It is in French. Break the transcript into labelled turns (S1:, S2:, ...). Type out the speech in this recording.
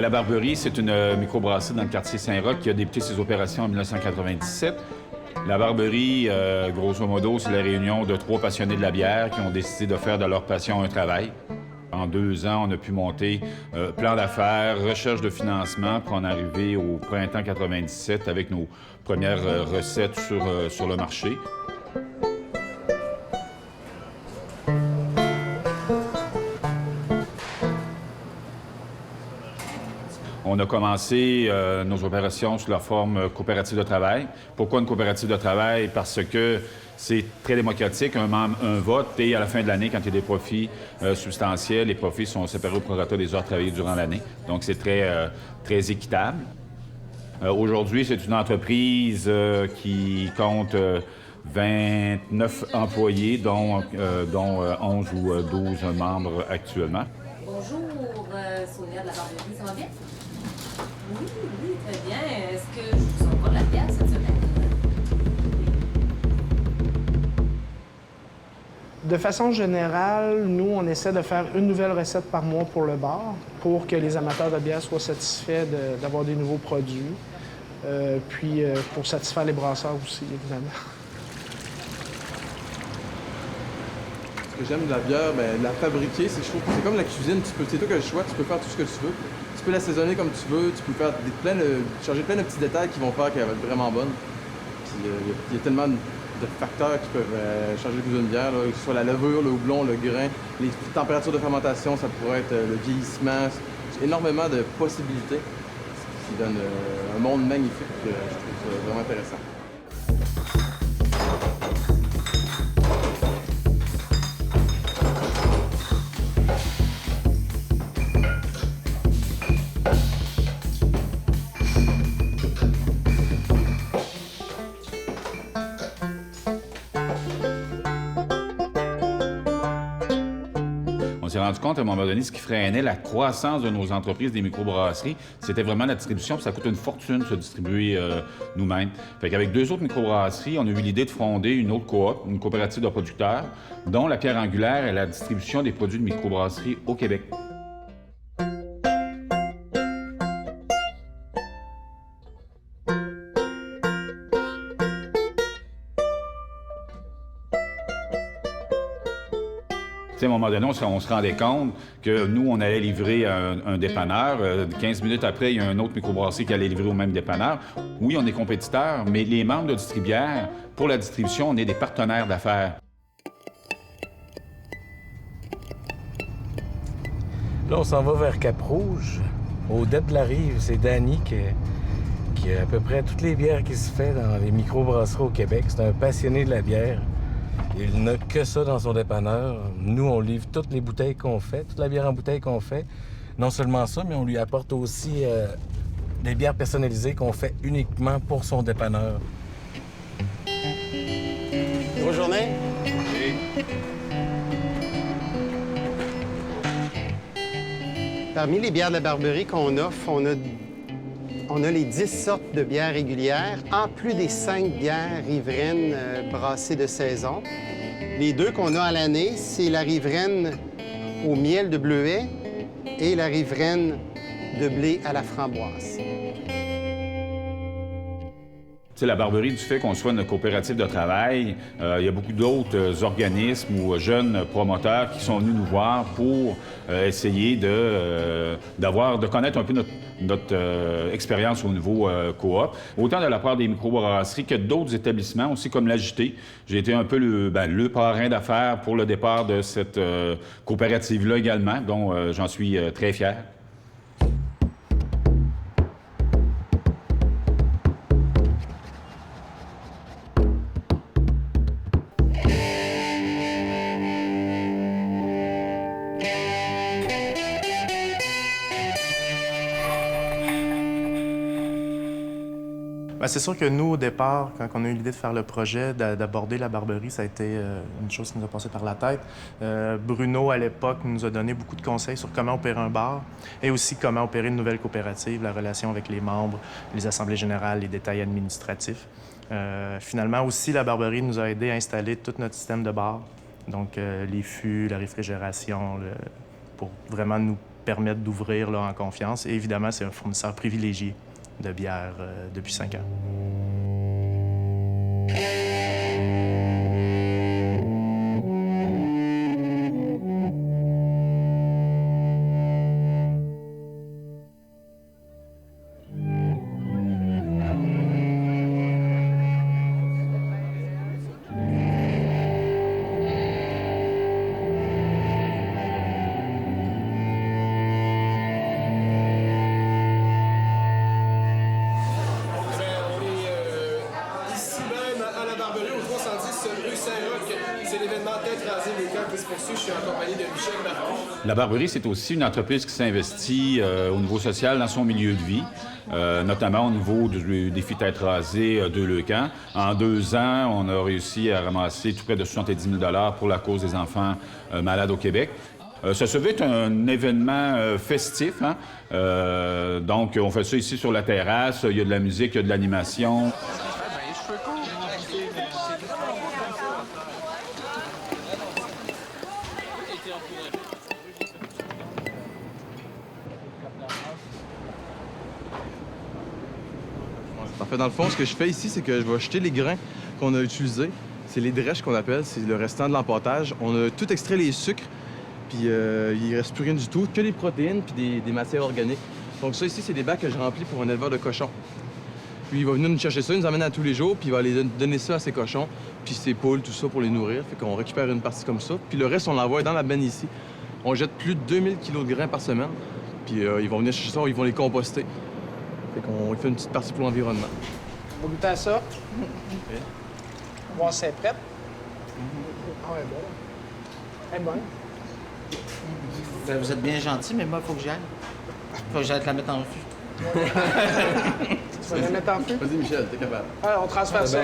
S1: La Barberie, c'est une microbrasserie dans le quartier Saint-Roch qui a débuté ses opérations en 1997. La Barberie, grosso modo, c'est la réunion de 3 passionnés de la bière qui ont décidé de faire de leur passion un travail. En 2 ans, on a pu monter plan d'affaires, recherche de financement pour en arriver au printemps 97 avec nos premières recettes sur le marché. On a commencé nos opérations sous la forme coopérative de travail. Pourquoi une coopérative de travail? Parce que c'est très démocratique, un vote, et à la fin de l'année, quand il y a des profits substantiels, les profits sont séparés au prorata des heures travaillées durant l'année. Donc, c'est très équitable. Aujourd'hui, c'est une entreprise qui compte 29 employés, dont 11 ou 12 membres actuellement.
S2: Bonjour, Sonia de la Barberie, ça va bien? Oui, oui, très bien. Est-ce que je vous envoie de la bière cette semaine?
S3: De façon générale, nous, on essaie de faire une nouvelle recette par mois pour le bar, pour que les amateurs de bière soient satisfaits d'avoir des nouveaux produits, puis pour satisfaire les brasseurs aussi, évidemment.
S4: Ce que j'aime de la bière, bien, de la fabriquer, c'est que je trouve que c'est comme la cuisine, c'est toi qui as le choix, tu peux faire tout ce que tu veux. Tu peux l'assaisonner comme tu veux, tu peux faire changer plein de petits détails qui vont faire qu'elle va être vraiment bonne. Puis il y a tellement de facteurs qui peuvent changer le goût d'une bière, là, que ce soit la levure, le houblon, le grain, les températures de fermentation, ça pourrait être le vieillissement. C'est énormément de possibilités, ce qui donne un monde magnifique que je trouve vraiment intéressant.
S1: On s'est rendu compte à un moment donné, ce qui freinait la croissance de nos entreprises, des microbrasseries, c'était vraiment la distribution, puis ça coûte une fortune de se distribuer nous-mêmes. Fait qu'avec 2 autres microbrasseries, on a eu l'idée de fonder une autre coop, une coopérative de producteurs, dont la pierre angulaire est la distribution des produits de microbrasserie au Québec. À un moment donné, on se rendait compte que nous, on allait livrer un dépanneur. 15 minutes après, il y a un autre microbrasserie qui allait livrer au même dépanneur. Oui, on est compétiteurs, mais les membres de Distribière, pour la distribution, on est des partenaires d'affaires.
S5: Là, on s'en va vers Cap-Rouge. Au dep de la rive, c'est Danny qui a à peu près toutes les bières qui se fait dans les microbrasseries au Québec. C'est un passionné de la bière. Il n'a que ça dans son dépanneur. Nous, on livre toutes les bouteilles qu'on fait, toute la bière en bouteille qu'on fait. Non seulement ça, mais on lui apporte aussi des bières personnalisées qu'on fait uniquement pour son dépanneur.
S6: Bonne journée. Parmi les bières de la Barberie qu'on offre, on a les 10 sortes de bières régulières, en plus des 5 bières riveraines brassées de saison. Les 2 qu'on a à l'année, c'est la riveraine au miel de bleuet et la riveraine de blé à la framboise.
S1: C'est la Barberie, du fait qu'on soit une coopérative de travail, il y a beaucoup d'autres organismes ou jeunes promoteurs qui sont venus nous voir pour essayer de connaître un peu notre expérience au niveau coop, autant de la part des microbrasseries que d'autres établissements, aussi comme l'Agité. J'ai été un peu le parrain d'affaires pour le départ de cette coopérative-là également, dont j'en suis très fier.
S7: Bien, c'est sûr que nous, au départ, quand on a eu l'idée de faire le projet, d'aborder la Barberie, ça a été une chose qui nous a passé par la tête. Bruno, à l'époque, nous a donné beaucoup de conseils sur comment opérer un bar et aussi comment opérer une nouvelle coopérative, la relation avec les membres, les assemblées générales, les détails administratifs. Finalement, aussi, la Barberie nous a aidé à installer tout notre système de bar, donc les fûts, la réfrigération, pour vraiment nous permettre d'ouvrir là, en confiance. Et évidemment, c'est un fournisseur privilégié de bière depuis 5 ans.
S1: La Barberie, c'est aussi une entreprise qui s'investit au niveau social dans son milieu de vie, notamment au niveau du défi tête rasée de Leucan. En 2 ans, on a réussi à ramasser tout près de 70 000 $ pour la cause des enfants malades au Québec. Ça se veut être un événement festif, hein? Donc, on fait ça ici sur la terrasse. Il y a de la musique, il y a de l'animation.
S4: Parfait. Dans le fond, ce que je fais ici, c'est que je vais jeter les grains qu'on a utilisés. C'est les drèches qu'on appelle, c'est le restant de l'empâtage. On a tout extrait les sucres, puis il reste plus rien du tout, que des protéines puis des matières organiques. Donc ça ici, c'est des bacs que je remplis pour un éleveur de cochons. Puis il va venir nous chercher ça, il nous emmène à tous les jours, puis il va aller donner ça à ses cochons, puis ses poules, tout ça pour les nourrir. Fait qu'on récupère une partie comme ça, puis le reste, on l'envoie dans la benne ici. On jette plus de 2000 kilos de grains par semaine, puis ils vont venir chercher ça, ils vont les composter. Fait qu'on fait une petite partie pour l'environnement.
S3: On va goûter à ça. On va voir si elle est prête. Ah, elle est bonne. Elle est bonne.
S8: Ben, vous êtes bien gentil, mais moi, il faut que j'aille. Faut que j'aille te la mettre en fût.
S3: Tu vas la mettre en fût?
S4: Vas-y, Michel, t'es capable.
S3: Ah, on transfère ça.